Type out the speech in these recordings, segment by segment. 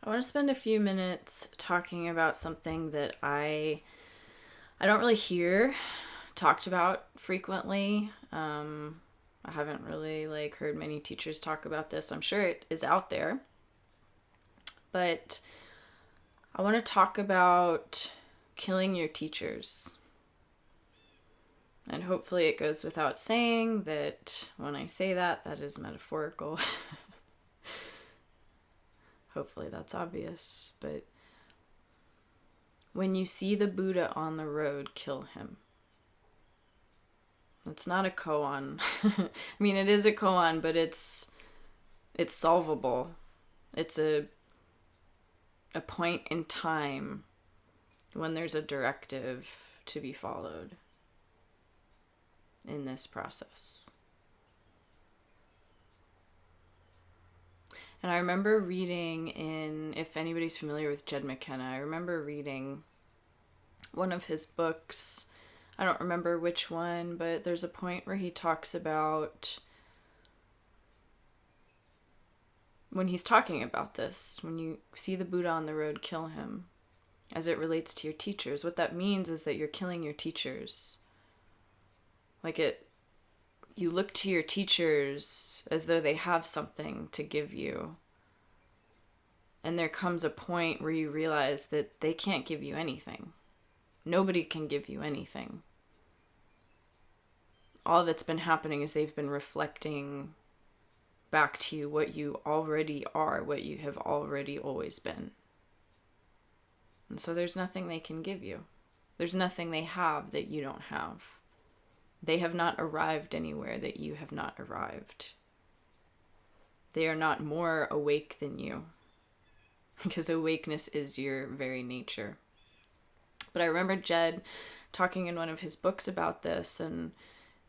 I want to spend a few minutes talking about something that I don't really hear talked about frequently. I haven't really heard many teachers talk about this. I'm sure it is out there, but I want to talk about killing your teachers. And hopefully it goes without saying that when I say that, that is metaphorical. Hopefully that's obvious, but when you see the Buddha on the road, kill him. It's not a koan. I mean, it is a koan, but it's solvable. It's a point in time when there's a directive to be followed in this process. And I remember reading if anybody's familiar with Jed McKenna, I remember reading one of his books. I don't remember which one, but there's a point where he talks about when he's talking about this, when you see the Buddha on the road, kill him, as it relates to your teachers. What that means is that you're killing your teachers. You look to your teachers as though they have something to give you. And there comes a point where you realize that they can't give you anything. Nobody can give you anything. All that's been happening is they've been reflecting back to you what you already are, what you have already always been. And so there's nothing they can give you. There's nothing they have that you don't have. They have not arrived anywhere that you have not arrived. They are not more awake than you, because awakeness is your very nature. But I remember Jed talking in one of his books about this and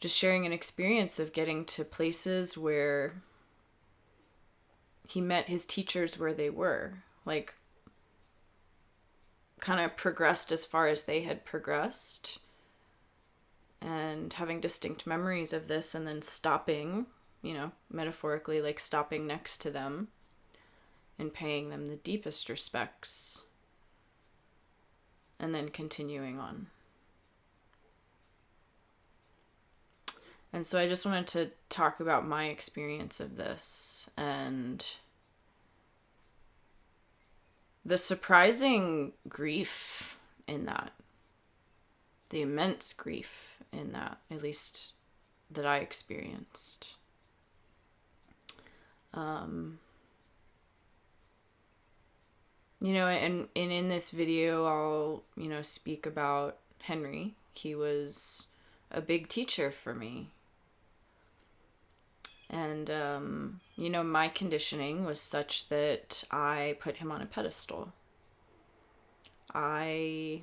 just sharing an experience of getting to places where he met his teachers where they were, kind of progressed as far as they had progressed, and having distinct memories of this, and then stopping, metaphorically, stopping next to them and paying them the deepest respects, and then continuing on. And so I just wanted to talk about my experience of this and the surprising grief in that, the immense grief in that, at least that I experienced. And in this video, I'll, speak about Henry. He was a big teacher for me. And, my conditioning was such that I put him on a pedestal. I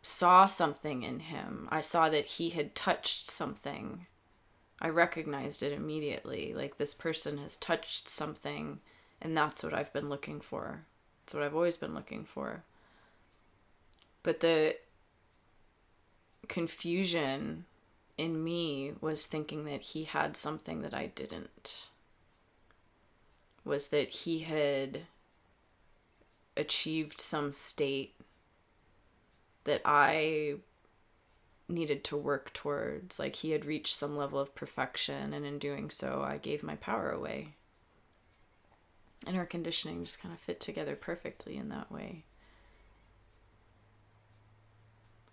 saw something in him. I saw that he had touched something. I recognized it immediately. This person has touched something, and that's what I've been looking for. That's what I've always been looking for. But the confusion in me was thinking that he had something that I didn't. Was that he had achieved some state that I needed to work towards. He had reached some level of perfection, and in doing so, I gave my power away. And our conditioning just kind of fit together perfectly in that way.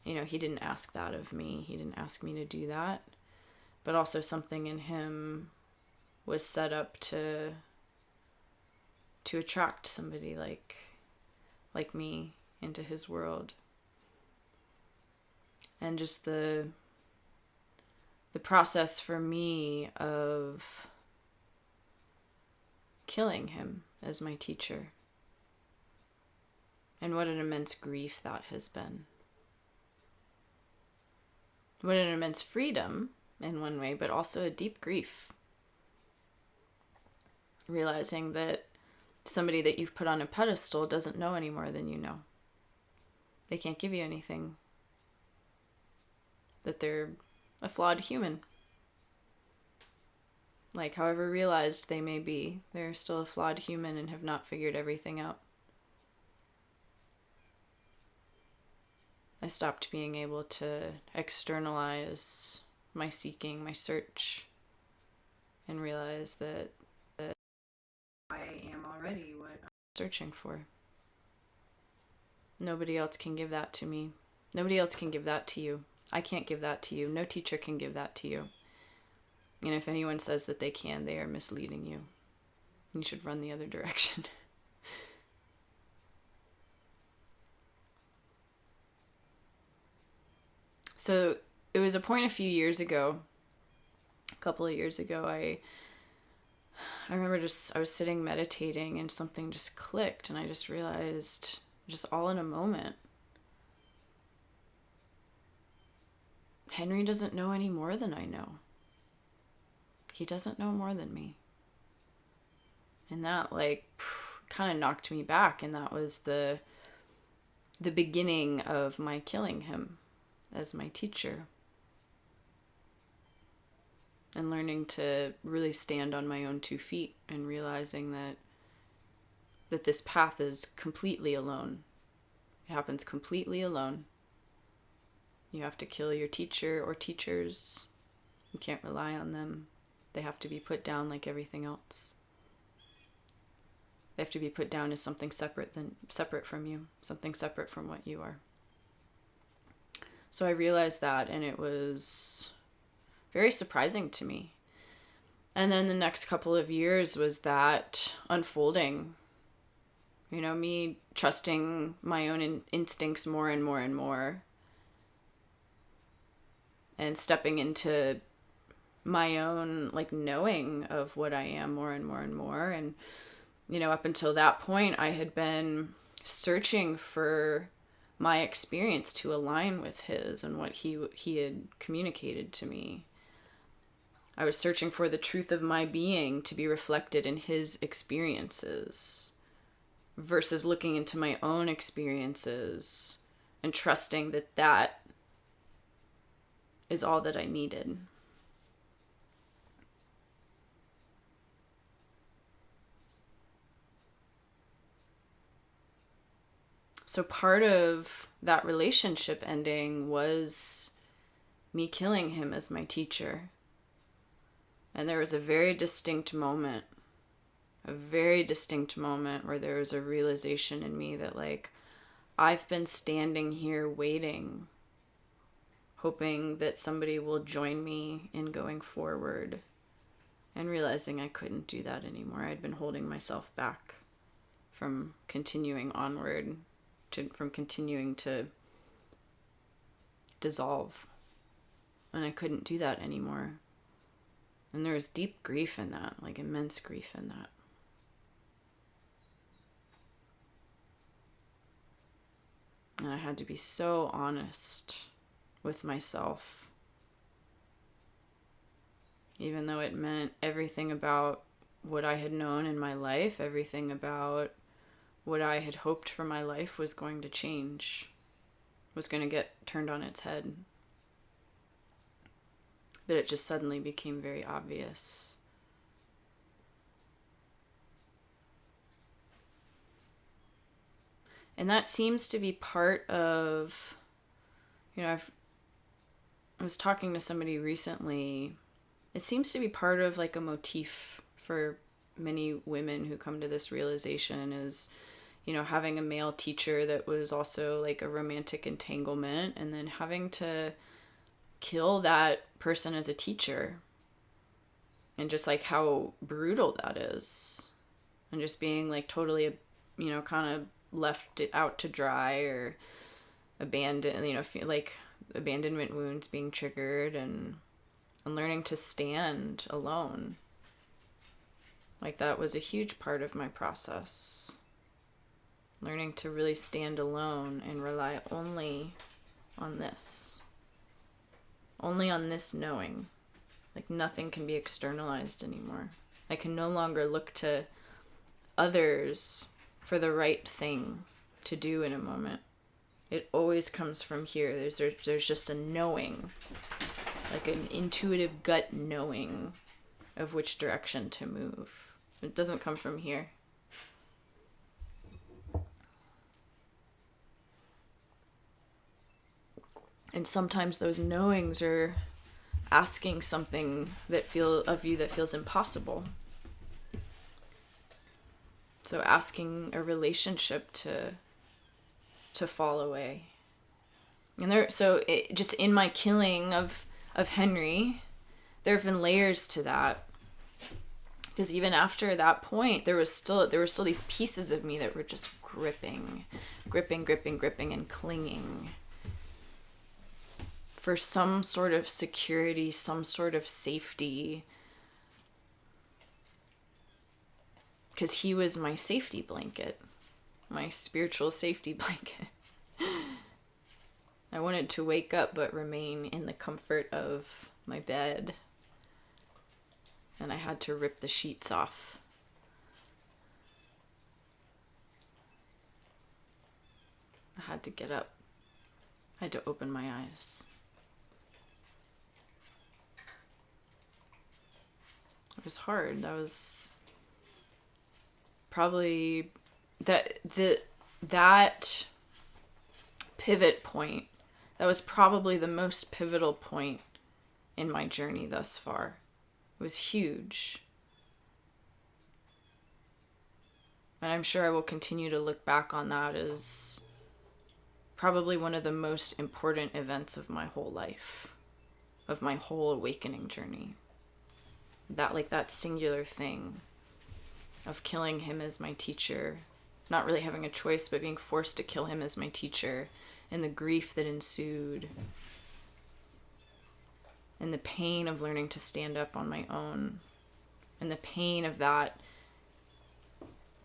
He didn't ask that of me. He didn't ask me to do that. But also something in him was set up to attract somebody like me into his world. And just the process for me of killing him as my teacher. And what an immense grief that has been. What an immense freedom in one way, but also a deep grief. Realizing that somebody that you've put on a pedestal doesn't know any more than you know. They can't give you anything. That they're a flawed human. However realized they may be, they're still a flawed human and have not figured everything out. I stopped being able to externalize my seeking, my search, and realize that I am already what I'm searching for. Nobody else can give that to me. Nobody else can give that to you. I can't give that to you. No teacher can give that to you. And if anyone says that they can, they are misleading you. You should run the other direction. So it was a point a few years ago, a couple of years ago, I remember I was sitting meditating and something just clicked, and I just realized, just all in a moment, Henry doesn't know any more than I know. He doesn't know more than me. And that kind of knocked me back, and that was the beginning of my killing him as my teacher. And learning to really stand on my own 2 feet and realizing that this path is completely alone. It happens completely alone. You have to kill your teacher or teachers. You can't rely on them. They have to be put down like everything else. They have to be put down as something separate from you, something separate from what you are. So I realized that, and it was very surprising to me. And then the next couple of years was that unfolding. You know, me trusting my own instincts more and more and more. And stepping into my own knowing of what I am more and more and more. And, you know, up until that point, I had been searching for my experience to align with his and what he had communicated to me. I was searching for the truth of my being to be reflected in his experiences versus looking into my own experiences and trusting that is all that I needed. So part of that relationship ending was me killing him as my teacher. And there was a very distinct moment where there was a realization in me that I've been standing here waiting, hoping that somebody will join me in going forward, and realizing I couldn't do that anymore. I'd been holding myself back from continuing onward, from continuing to dissolve. And I couldn't do that anymore. And there was deep grief in that, immense grief in that. And I had to be so honest with myself. Even though it meant everything about what I had known in my life, everything about what I had hoped for my life was going to change, was going to get turned on its head. But it just suddenly became very obvious. And that seems to be part of, I was talking to somebody recently. It seems to be part of a motif for many women who come to this realization is, having a male teacher that was also a romantic entanglement, and then having to kill that person as a teacher, and just how brutal that is, and just being totally, kind of left it out to dry, or abandoned, abandonment wounds being triggered, and learning to stand alone. That was a huge part of my process. Learning to really stand alone and rely only on this. Only on this knowing. Nothing can be externalized anymore. I can no longer look to others for the right thing to do in a moment. It always comes from here. There's just a knowing, an intuitive gut knowing of which direction to move. It doesn't come from here. And sometimes those knowings are asking something that feels impossible. So asking a relationship to fall away. And just in my killing of Henry, there have been layers to that. Because even after that point, there were still these pieces of me that were just gripping, and clinging for some sort of security, some sort of safety. Because he was my safety blanket, my spiritual safety blanket. I wanted to wake up but remain in the comfort of my bed. And I had to rip the sheets off. I had to get up. I had to open my eyes. It was hard. That was probably that pivot point. That was probably the most pivotal point in my journey thus far. It was huge. And I'm sure I will continue to look back on that as probably one of the most important events of my whole life, of my whole awakening journey. That singular thing of killing him as my teacher, not really having a choice, but being forced to kill him as my teacher, and the grief that ensued, and the pain of learning to stand up on my own, and the pain of that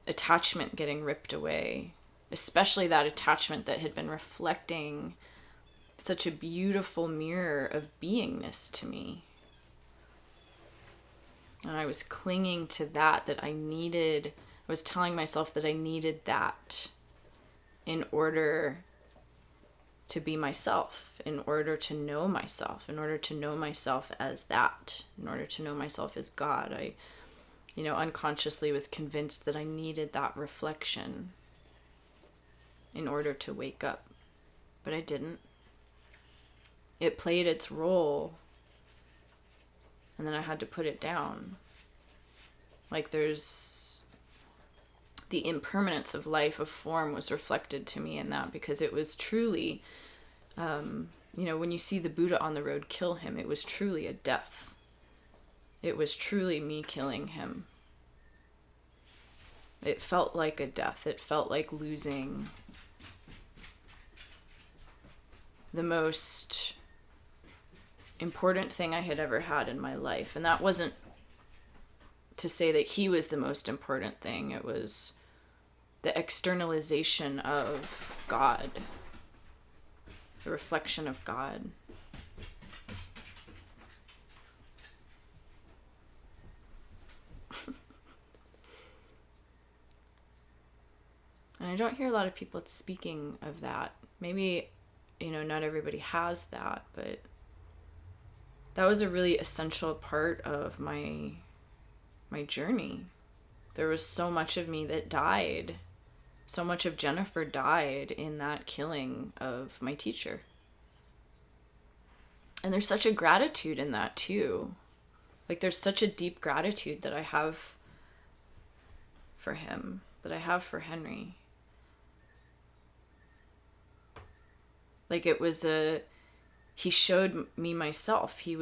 attachment getting ripped away, especially that attachment that had been reflecting such a beautiful mirror of beingness to me. And I was clinging to that I was telling myself that I needed that in order to be myself, in order to know myself, in order to know myself as that, in order to know myself as God. I, unconsciously was convinced that I needed that reflection in order to wake up. But I didn't. It played its role, and then I had to put it down. There's the impermanence of life, of form, was reflected to me in that, because it was truly, when you see the Buddha on the road kill him, it was truly a death. It was truly me killing him. It felt like a death. It felt like losing the most important thing I had ever had in my life. And that wasn't to say that he was the most important thing. It was the externalization of God, the reflection of God. And I don't hear a lot of people speaking of that. Maybe, not everybody has that, but that was a really essential part of my journey. There was so much of me that died. So much of Jennifer died in that killing of my teacher. And there's such a gratitude in that too. There's such a deep gratitude that I have for him, that I have for Henry. He showed me myself. He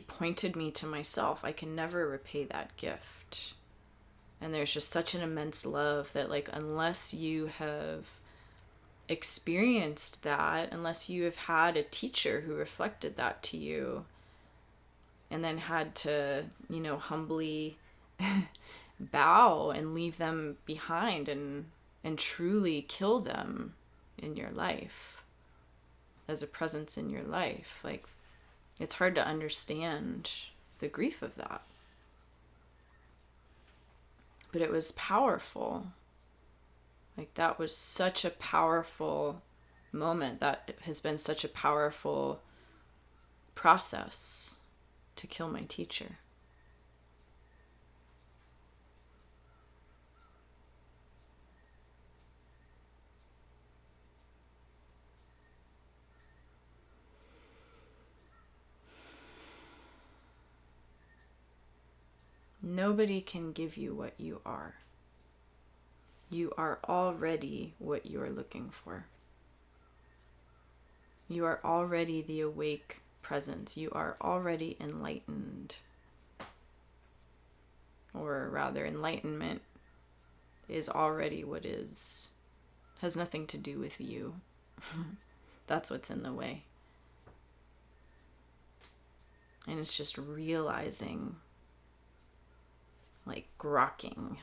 pointed me to myself. I can never repay that gift. And there's just such an immense love that, unless you have experienced that, unless you have had a teacher who reflected that to you, and then had to, humbly bow and leave them behind and truly kill them in your life, as a presence in your life, it's hard to understand the grief of that. But it was powerful. That was such a powerful moment. That has been such a powerful process to kill my teacher. Nobody can give you what you are. You are already what you are looking for. You are already the awake presence. You are already enlightened. Or rather, enlightenment is already what is. Has nothing to do with you. That's what's in the way. And it's just realizing, like grokking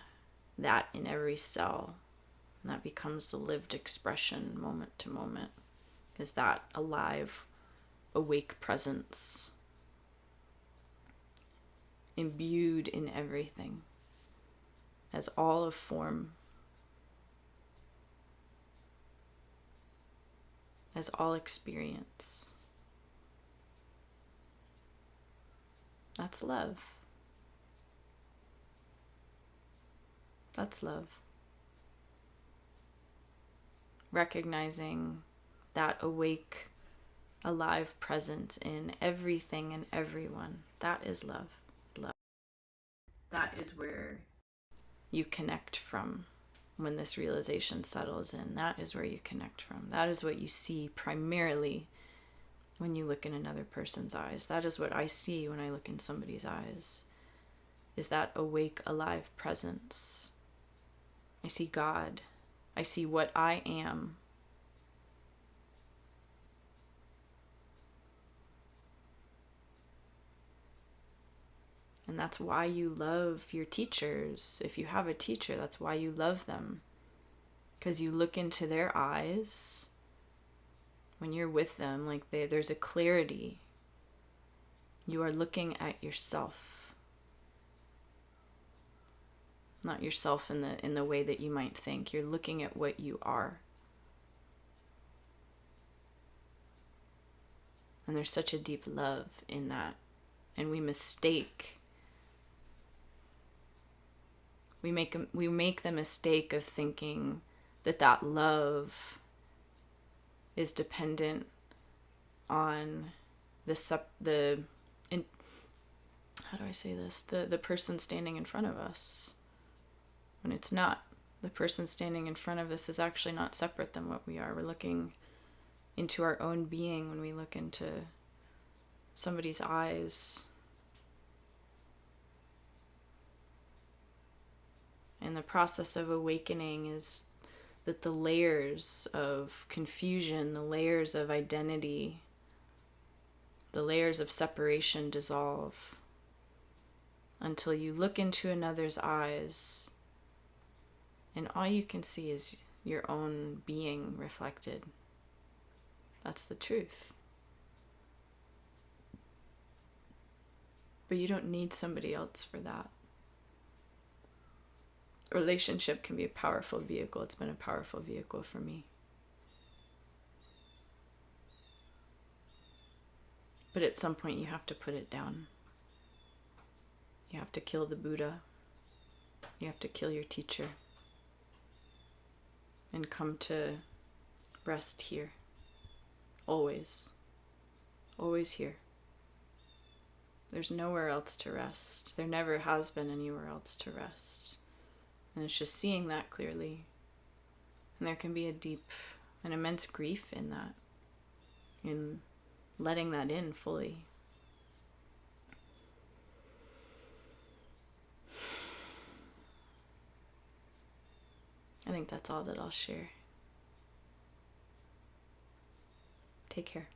that in every cell. And that becomes the lived expression moment to moment. Is that alive, awake presence imbued in everything as all of form, as all experience. That's love. That's love. Recognizing that awake, alive presence in everything and everyone. That is love. Love. That is where you connect from when this realization settles in. That is where you connect from. That is what you see primarily when you look in another person's eyes. That is what I see when I look in somebody's eyes, is that awake, alive presence. I see God. I see what I am. And that's why you love your teachers. If you have a teacher, that's why you love them. Because you look into their eyes when you're with them, like there's a clarity. You are looking at yourself. Not yourself in the way that you might think. You're looking at what you are. And there's such a deep love in that. And we make the mistake of thinking that love is dependent on the person standing in front of us, when it's not. The person standing in front of us is actually not separate than what we are. We're looking into our own being when we look into somebody's eyes. And the process of awakening is that the layers of confusion, the layers of identity, the layers of separation dissolve until you look into another's eyes and all you can see is your own being reflected. That's the truth. But you don't need somebody else for that. Relationship can be a powerful vehicle. It's been a powerful vehicle for me. But at some point you have to put it down. You have to kill the Buddha. You have to kill your teacher. And come to rest here. Always. Always here. There's nowhere else to rest. There never has been anywhere else to rest. And it's just seeing that clearly. And there can be an immense grief in that. In letting that in fully. I think that's all that I'll share. Take care.